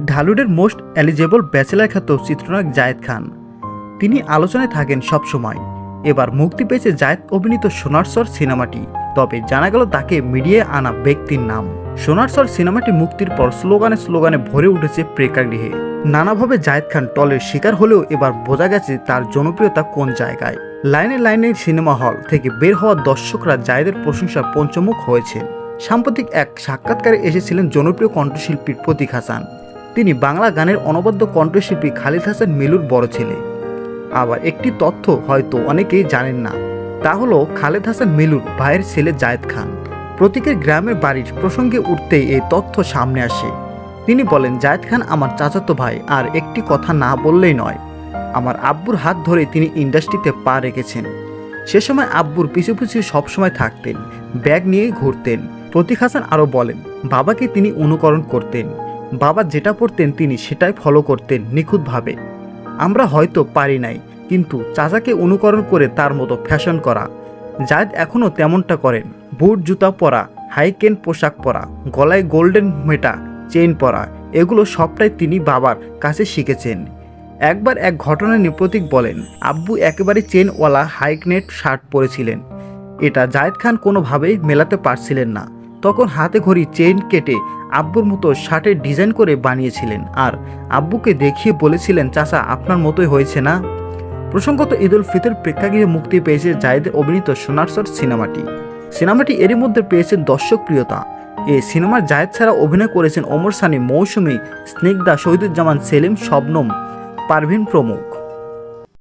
ঢালিউডের most eligible bachelor খ্যাত চিত্রনায়ক জায়েদ খান। তিনি আলোচনায় থাকেন সবসময়। এবার মুক্তি পেয়েছে জায়েদ অভিনীত সোনার স্বর সিনেমাটি। তবে জানা গেল তাকে মিডিয়ায় আনা ব্যক্তির নাম। সোনার স্বর সিনেমাটি মুক্তির পর স্লোগানে স্লোগানে ভরে উঠেছে প্রেক্ষাগৃহে। নানাভাবে জায়েদ খান টলের শিকার হলেও এবার বোঝা গেছে তার জনপ্রিয়তা কোন জায়গায়। লাইনে লাইনে সিনেমা হল থেকে বের হওয়া দর্শকরা জায়েদের প্রশংসায় পঞ্চমুখ হয়েছেন। সাম্প্রতিক এক সাক্ষাৎকারে এসেছিলেন জনপ্রিয় কণ্ঠশিল্পী প্রতীক হাসান। তিনি বাংলা গানের অনবদ্য কণ্ঠশিল্পী খালিদ হাসান মিলুর বড় ছেলে। আবার একটি তথ্য হয়তো অনেকেই জানেন না, তা হলো খালিদ হাসান মিলুর ভাইয়ের ছেলে জায়েদ খান। প্রতীকের গ্রামের বাড়ির প্রসঙ্গে উঠতেই এই তথ্য সামনে আসে। তিনি বলেন, জায়েদ খান আমার চাচাতো ভাই, আর একটি কথা না বললেই নয়, আমার আব্বুর হাত ধরে তিনি ইন্ডাস্ট্রিতে পা রেখেছেন। সে সময় আব্বুর পিছু পিছু সবসময় থাকতেন, ব্যাগ নিয়েই ঘুরতেন। প্রতীক হাসান আরও বলেন, বাবাকে তিনি অনুকরণ করতেন। বাবা যেটা পড়তেন তিনি সেটাই ফলো করতেন নিখুঁতভাবে। আমরা হয়তো পারি নাই, কিন্তু চাচাকে অনুকরণ করে তার মতো ফ্যাশন করা। জায়েদ এখনও তেমনটা করেন। বুট জুতা পরা, হাইকেন পোশাক পরা, গলায় গোল্ডেন মেটা চেইন পরা, এগুলো সবটাই তিনি বাবার কাছে শিখেছেন। একবার এক ঘটনা নিয়ে প্রতীক বলেন, আব্বু একেবারে চেনওয়ালা হাইকনেট শার্ট পরেছিলেন। এটা জায়েদ খান কোনোভাবেই মেলাতে পারছিলেন না। তখন হাতে ঘড়ি চেইন কেটে আব্বুর মতো শার্টের ডিজাইন করে বানিয়েছিলেন, আর আব্বুকে দেখিয়ে বলেছিলেন, চাচা আপনার মতোই হয়েছে না। প্রসঙ্গত ঈদ উল ফিতর প্রেক্ষাগৃহে মুক্তি পেয়েছে জায়েদের অভিনীত সোনার স্বর সিনেমাটি এরই মধ্যে পেয়েছে দর্শক প্রিয়তা। এই সিনেমার জায়েদ ছাড়া অভিনয় করেছেন ওমর সানি, মৌসুমী, স্নিগ্ধা, শহীদুজ্জামান, সেলিম, শবনম, পারভিন প্রমুখ।